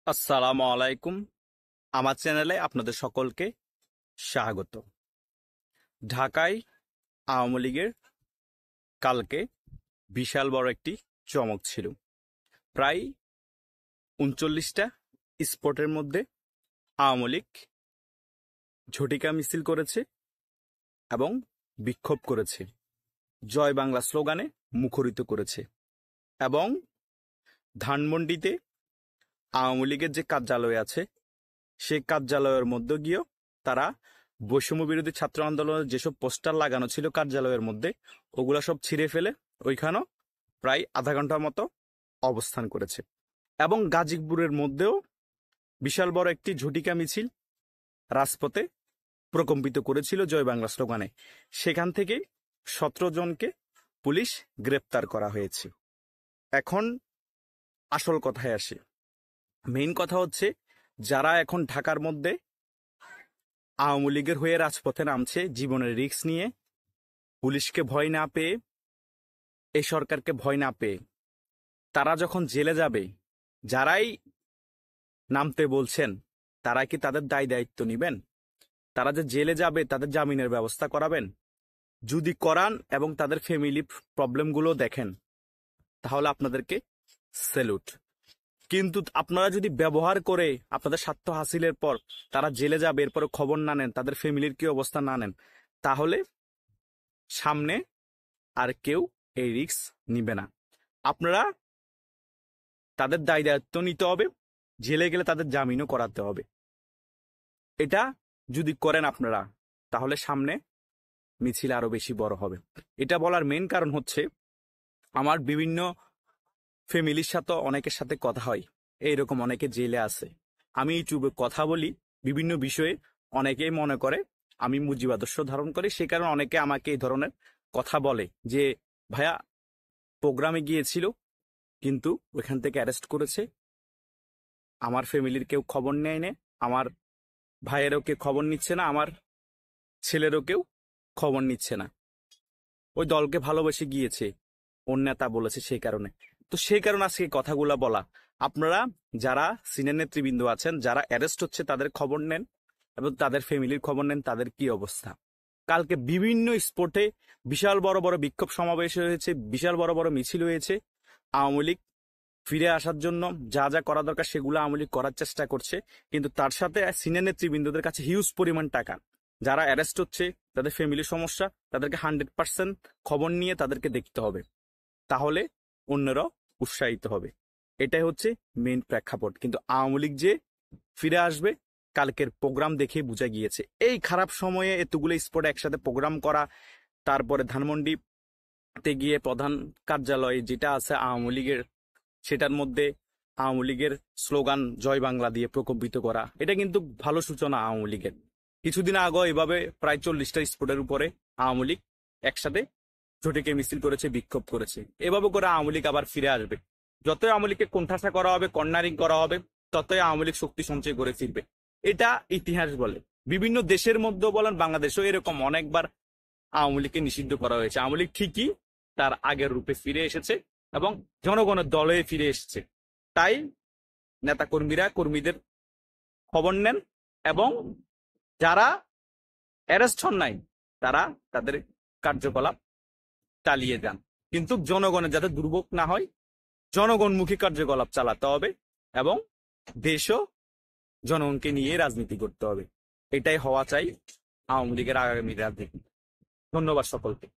আসসালামু আলাইকুম। আমার চ্যানেলে আপনাদের সকলকে স্বাগত। ঢাকায় আওয়ামী লীগের কালকে বিশাল বড় একটি চমক ছিল। প্রায় ৩৯টা স্পটের মধ্যে আওয়ামী লীগ ঝটিকা মিছিল করেছে এবং বিক্ষোভ করেছে, জয় বাংলা স্লোগানে মুখরিত করেছে এবং ধানমন্ডিতে আওয়ামী লীগের যে কার্যালয় আছে সেই কার্যালয়ের মধ্যে গিয়েও তারা বৈষম্য বিরোধী ছাত্র আন্দোলনের যেসব পোস্টার লাগানো ছিল কার্যালয়ের মধ্যে ওগুলা সব ছিঁড়ে ফেলে ওইখানেও প্রায় আধা ঘন্টার মতো অবস্থান করেছে। এবং গাজীপুরের মধ্যেও বিশাল বড় একটি ঝটিকা মিছিল রাজপথে প্রকম্পিত করেছিল জয় বাংলা স্লোগানে। সেখান থেকে ১৭ জনকে পুলিশ গ্রেপ্তার করা হয়েছে। এখন আসল কথায় আসে। মেইন কথা হচ্ছে, যারা এখন ঢাকার মধ্যে আওয়ামী লীগের হয়ে রাজপথে নামছে জীবনের রিস্ক নিয়ে, পুলিশকে ভয় না পেয়ে, এই সরকারকে ভয় না পেয়ে, তারা যখন জেলে যাবে, যারাই নামতে বলছেন তারা কি তাদের দায় দায়িত্ব নিবেন? তারা যে জেলে যাবে তাদের জামিনের ব্যবস্থা করাবেন? যদি করান এবং তাদের ফ্যামিলি প্রবলেমগুলো দেখেন তাহলে আপনাদেরকে স্যালুট। কিন্তু আপনারা যদি ব্যবহার করে আপনাদের স্বার্থ হাসিলের পর তারা জেলে যাবে এরপরে খবর না নেন, তাদের ফ্যামিলির কি অবস্থা না নেন, তাহলে সামনে আর কেউ এই রিস্ক নিবে না। আপনারা তাদের দায় দায়িত্ব নিতে হবে, জেলে গেলে তাদের জামিনও করাতে হবে। এটা যদি করেন আপনারা তাহলে সামনে মিছিল আরো বেশি বড় হবে। এটা বলার মেন কারণ হচ্ছে, আমার বিভিন্ন ফ্যামিলির সাথে অনেকের সাথে কথা হয়, এইরকম অনেকে জেলে আছে। আমি ইউটিউবে কথা বলি বিভিন্ন বিষয়ে, অনেকেই মনে করে আমি মুজিবাদর্শ ধারণ করি, সে কারণে অনেকে আমাকে এই ধরনের কথা বলে যে ভাইয়া প্রোগ্রামে গিয়েছিল কিন্তু ওইখান থেকে অ্যারেস্ট করেছে, আমার ফ্যামিলির কেউ খবর নেয় না, আমার ভাইয়েরও কেউ খবর নিচ্ছে না, আমার ছেলেরও কেউ খবর নিচ্ছে না, ওই দলকে ভালোবেসে গিয়েছে, ওর নেতা বলেছে সেই কারণে। তো সেই কারণে আজকে কথাগুলা বলা। আপনারা যারা সিনিয়র নেতৃবৃন্দ আছেন, যারা অ্যারেস্ট হচ্ছে তাদের খবর নেন এবং তাদের ফ্যামিলির খবর নেন, তাদের কি অবস্থা। কালকে বিভিন্ন স্পটে বিশাল বড় বড় বিক্ষোভ সমাবেশ হয়েছে, বিশাল বড় বড় মিছিল হয়েছে। আওয়ামী লীগ ফিরে আসার জন্য যা যা করা দরকার সেগুলো আওয়ামী লীগ করার চেষ্টা করছে, কিন্তু তার সাথে সিনিয়র নেতৃবৃন্দদের কাছে হিউজ পরিমাণ টাকা। যারা অ্যারেস্ট হচ্ছে তাদের ফ্যামিলির সমস্যা, তাদেরকে 100% খবর নিয়ে তাদেরকে দেখতে হবে, তাহলে অন্যরাও উৎসাহিত হবে। এটাই হচ্ছে মেইন প্রেক্ষাপট। কিন্তু আওয়ামী লীগ যে ফিরে আসবে কালকের প্রোগ্রাম দেখে বোঝা গিয়েছে। এই খারাপ সময়ে এতগুলো স্পটে একসাথে প্রোগ্রাম করা, তারপরে ধানমন্ডিতে গিয়ে প্রধান কার্যালয় যেটা আছে আওয়ামী লীগের, সেটার মধ্যে আওয়ামী লীগের স্লোগান জয় বাংলা দিয়ে প্রকম্পিত করা, এটা কিন্তু ভালো সূচনা আওয়ামী লীগের। কিছুদিন আগে এভাবে প্রায় 40টা স্পটের উপরে আওয়ামী লীগ একসাথে ঝটিকে মিছিল করেছে, বিক্ষোভ করেছে। এভাবে করে আওয়ামী লীগ আবার ফিরে আসবে। যতই আওয়ামী লীগকে কোণঠাসা করা হবে, কর্নারিং করা হবে, ততই আওয়ামী লীগ শক্তি সঞ্চয় করে ফিরবে। এটা ইতিহাস বলে। বিভিন্ন দেশের মধ্যেও বলেন, বাংলাদেশেও এরকম অনেকবার আওয়ামী লীগকে নিষিদ্ধ করা হয়েছে। আওয়ামী লীগ ঠিকই তার আগের রূপে ফিরে এসেছে এবং জনগণের দলে ফিরে এসেছে। তাই নেতা কর্মীদের খবর নেন এবং যারা অ্যারেস্ট হন নাই তারা তাদের কার্যকলাপ চালিয়ে যান। কিন্তু জনগণের যাতে দুর্ভোগ না হয়, জনগণমুখী কার্যকলাপ চালাতে হবে এবং দেশও জনগণকে নিয়ে রাজনীতি করতে হবে। এটাই হওয়া চাই আওয়ামী লীগের আগামী রাজনীতি। ধন্যবাদ সকলকে।